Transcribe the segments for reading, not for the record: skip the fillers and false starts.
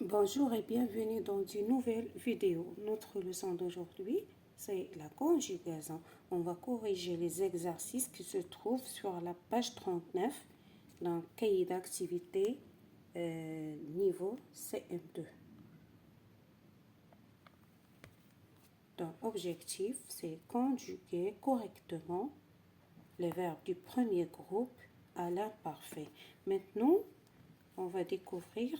Bonjour et bienvenue dans une nouvelle vidéo. Notre leçon d'aujourd'hui, c'est la conjugaison. On va corriger les exercices qui se trouvent sur la page 39 dans le cahier d'activité niveau CM2. Donc, objectif, c'est conjuguer correctement les verbes du premier groupe à l'imparfait. Maintenant, on va découvrir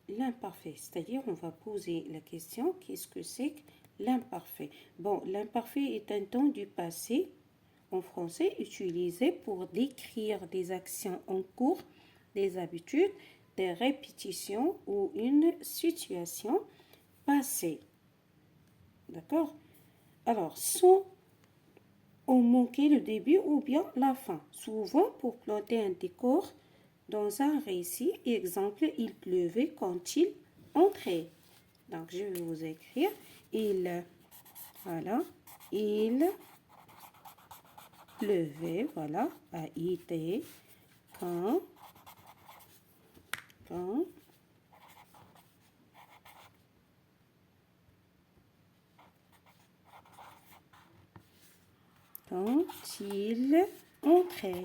l'imparfait, c'est-à-dire on va poser la question qu'est-ce que c'est que l'imparfait? Bon, l'imparfait est un temps du passé en français utilisé pour décrire des actions en cours, des habitudes, des répétitions ou une situation passée. D'accord? Alors, sans en manquer le début ou bien la fin, souvent pour planter un décor. Dans un récit, exemple, il pleuvait quand il entrait. Donc, je vais vous écrire. Voilà, il pleuvait, voilà, A-I-T, quand il entrait.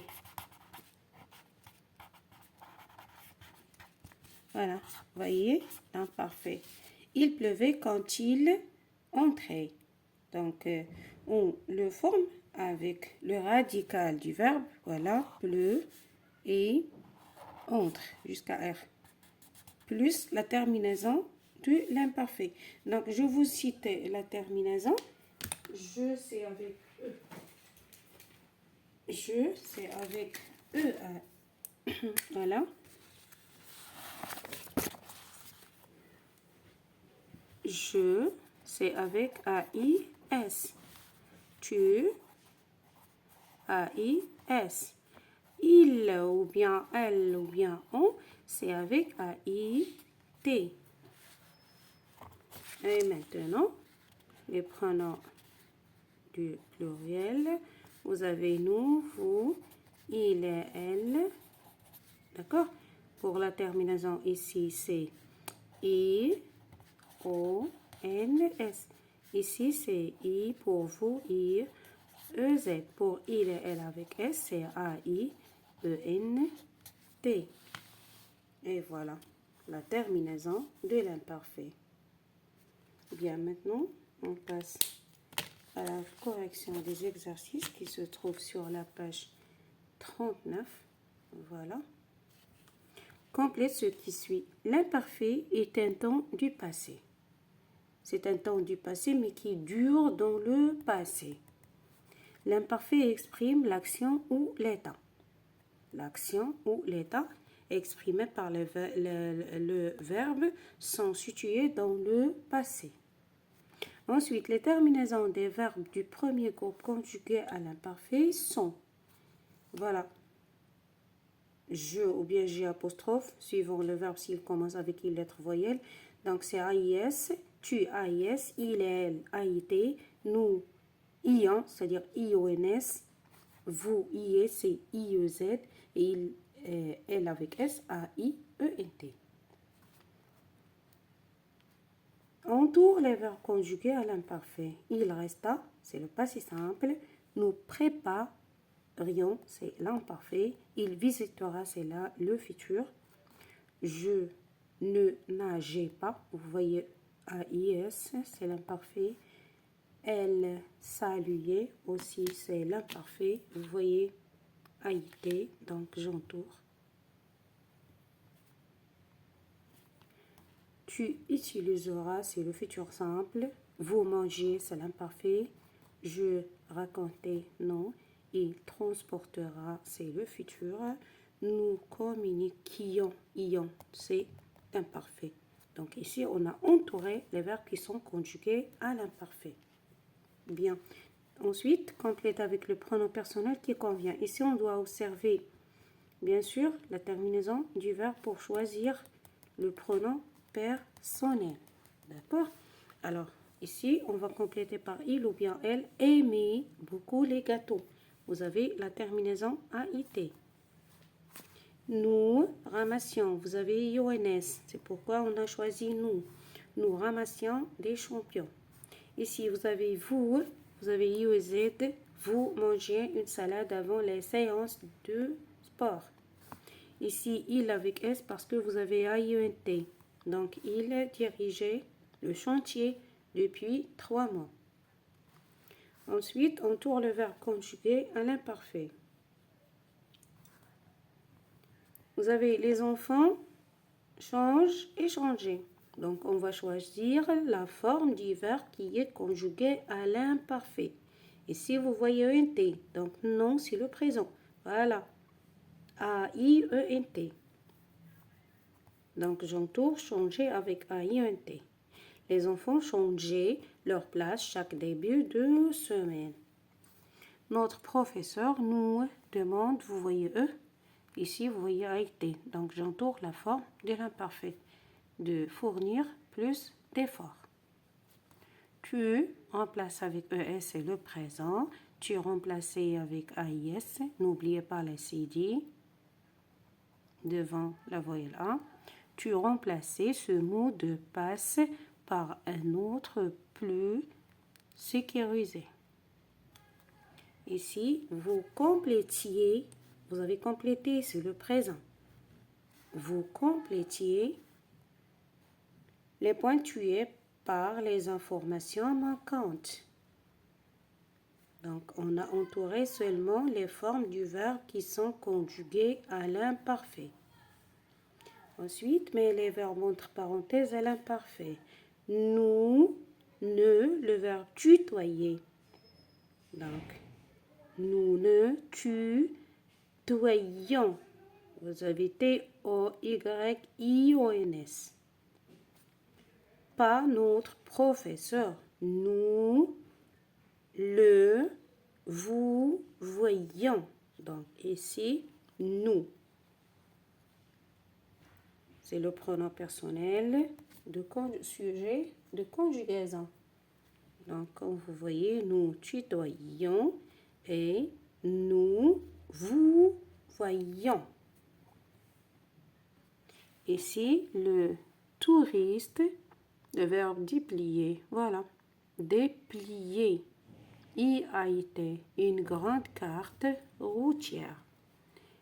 Voilà, voyez, l'imparfait. Il pleuvait quand il entrait. Donc, on le forme avec le radical du verbe, voilà, pleu et entre jusqu'à R, plus la terminaison de l'imparfait. Donc, je vous cite la terminaison. Je, c'est avec E. Je, c'est avec E. Voilà. Je, c'est avec A-I-S. Tu, A-I-S. Il ou bien elle ou bien on, c'est avec A-I-T. Et maintenant, les pronoms du pluriel. Vous avez nous, vous, il et elle. D'accord? Pour la terminaison ici, c'est I, O, N, S. Ici, c'est I pour vous, I, E, Z. Pour il et elle avec S, c'est A, I, E, N, T. Et voilà, la terminaison de l'imparfait. Bien, maintenant, on passe à la correction des exercices qui se trouvent sur la page 39. Voilà. Complète ce qui suit. L'imparfait est un temps du passé. C'est un temps du passé, mais qui dure dans le passé. L'imparfait exprime l'action ou l'état. L'action ou l'état exprimé par le verbe sont situés dans le passé. Ensuite, les terminaisons des verbes du premier groupe conjugués à l'imparfait sont, voilà, je ou bien J apostrophe, suivant le verbe s'il commence avec une lettre voyelle. Donc, c'est AIS, tu AIS, il et elle AIT, nous ION, c'est-à-dire IONS, vous IE, c'est IEZ, et il, elle avec S, AIENT. Entoure les verbes conjugués à l'imparfait. Il resta, c'est le passé simple. Nous préparions, c'est l'imparfait. Il visitera, c'est là le futur. Je ne nageais pas, vous voyez AIS, c'est l'imparfait. Elle saluait aussi, c'est l'imparfait. Vous voyez AIT, donc j'entoure. Tu utiliseras, c'est le futur simple. Vous mangez, c'est l'imparfait. Je racontais, non. Il transportera, c'est le futur. Nous communiquions, ions, c'est imparfait. Donc ici, on a entouré les verbes qui sont conjugués à l'imparfait. Bien. Ensuite, complète avec le pronom personnel qui convient. Ici, on doit observer, bien sûr, la terminaison du verbe pour choisir le pronom personnel. D'accord? Alors, ici, on va compléter par il ou bien elle. Aimait beaucoup les gâteaux. Vous avez la terminaison AIT. Nous ramassions. Vous avez IONS. C'est pourquoi on a choisi nous. Nous ramassions des champions. Ici, vous avez vous avez IOZ. Vous mangez une salade avant les séances de sport. Ici, il avec S parce que vous avez AIENT. Donc, il dirigeait le chantier depuis 3 mois. Ensuite, on tourne le verbe conjugué à l'imparfait. Vous avez les enfants, change et changer. Donc, on va choisir la forme du verbe qui est conjugué à l'imparfait. Ici, vous voyez ENT. Donc, non, c'est le présent. Voilà. AIENT. Donc, j'entoure changer avec AIENT. Les enfants changeaient leur place chaque début de semaine. Notre professeur nous demande, vous voyez E, ici vous voyez AIT. Donc, j'entoure la forme de l'imparfait. De fournir plus d'efforts. Tu remplaces avec ES et le présent. Tu remplaces avec AIS. N'oubliez pas la CD devant la voyelle A. Tu remplaces ce mot de passe par un autre plus sécurisé. Ici, vous complétiez, vous avez complété, c'est le présent. Vous complétiez les pointués par les informations manquantes. Donc, on a entouré seulement les formes du verbe qui sont conjuguées à l'imparfait. Ensuite, mais les verbes entre parenthèses à l'imparfait. Nous, ne, le verbe tutoyer. Donc, nous ne tutoyons. Vous avez T-O-Y-I-O-N-S. Pas notre professeur. Nous le vous voyons. Donc, ici, nous. C'est le pronom personnel de sujet de conjugaison. Donc, comme vous voyez, nous tutoyons et nous vous voyons. Ici, le touriste, le verbe déplier. Voilà, déplier. Il a été une grande carte routière.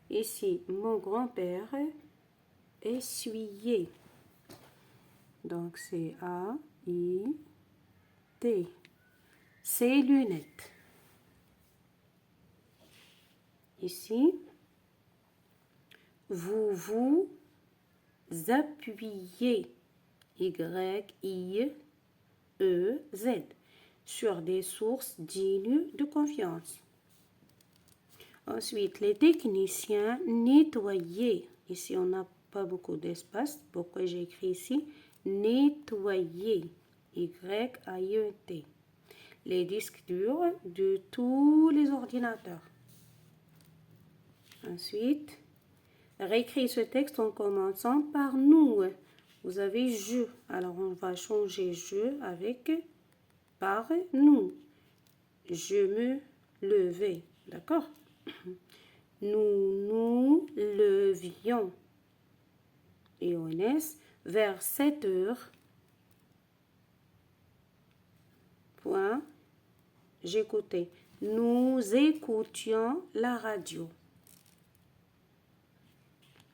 Ici, mon grand-père essuyer. Donc, c'est A-I-T. Ses lunettes. Ici, vous vous appuyez. Y-I-E-Z. Sur des sources dignes de confiance. Ensuite, les techniciens nettoyaient. Ici, on n'a pas beaucoup d'espace. Pourquoi j'ai écrit ici nettoyer. Y-A-I-E-T. Les disques durs de tous les ordinateurs. Ensuite, réécris ce texte en commençant par nous. Vous avez je. Alors, on va changer je avec par nous. Je me levais. D'accord? Nous nous levions. Et on est vers 7 heures. Point. J'écoutais. Nous écoutions la radio.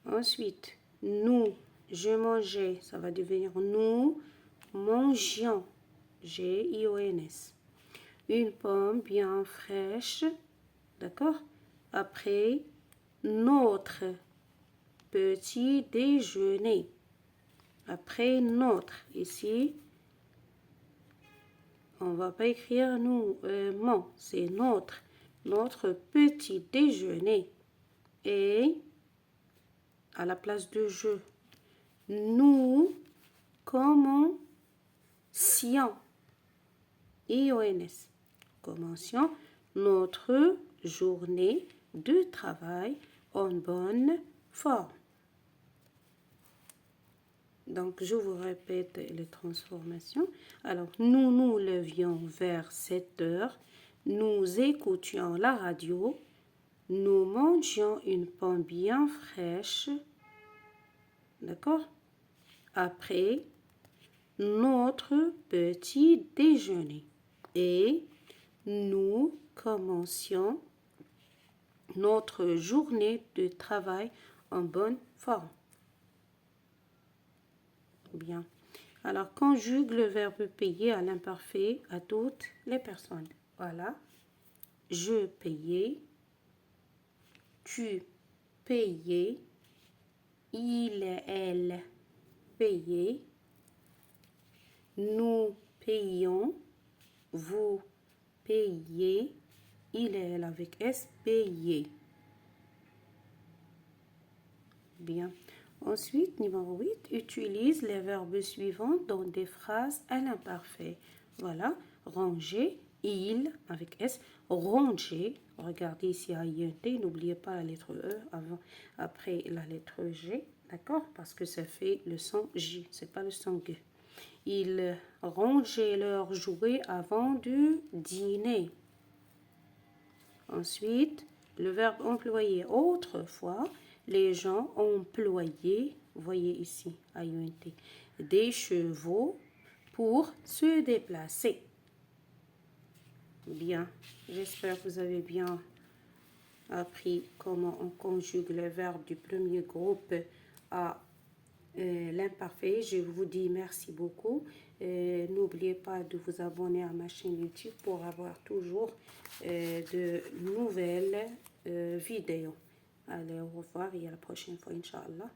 Ensuite, nous, je mangeais. Ça va devenir nous mangions. G-I-O-N-S. Une pomme bien fraîche. D'accord? Après, notre petit déjeuner. Après notre. Ici, on ne va pas écrire nous, mon. C'est notre. Notre petit déjeuner. Et à la place de je. Nous commencions. I-O-N-S. Commencions notre journée de travail en bonne forme. Donc, je vous répète les transformations. Alors, nous nous levions vers 7 heures. Nous écoutions la radio. Nous mangions une pomme bien fraîche. D'accord? Après notre petit déjeuner. Et nous commencions notre journée de travail en bonne forme. Bien. Alors, conjugue le verbe payer à l'imparfait à toutes les personnes. Voilà. Je payais. Tu payais. Il et elle payaient. Nous payons. Vous payez. Il et elle avec S, payer. Bien. Ensuite, numéro 8, utilise les verbes suivants dans des phrases à l'imparfait. Voilà, ranger, il avec S, ranger. Regardez ici, il y a un T, n'oubliez pas la lettre E avant, après la lettre G, d'accord? Parce que ça fait le son J, c'est pas le son G. Ils rangeaient leurs jouets avant de dîner. Ensuite, le verbe employer. Autrefois, les gens employaient, voyez ici, IUNT, des chevaux pour se déplacer. Bien, j'espère que vous avez bien appris comment on conjugue les verbes du premier groupe à l'imparfait. Je vous dis merci beaucoup. N'oubliez pas de vous abonner à ma chaîne YouTube pour avoir toujours de nouvelles vidéos. Allez, au revoir et à la prochaine fois, Inch'Allah.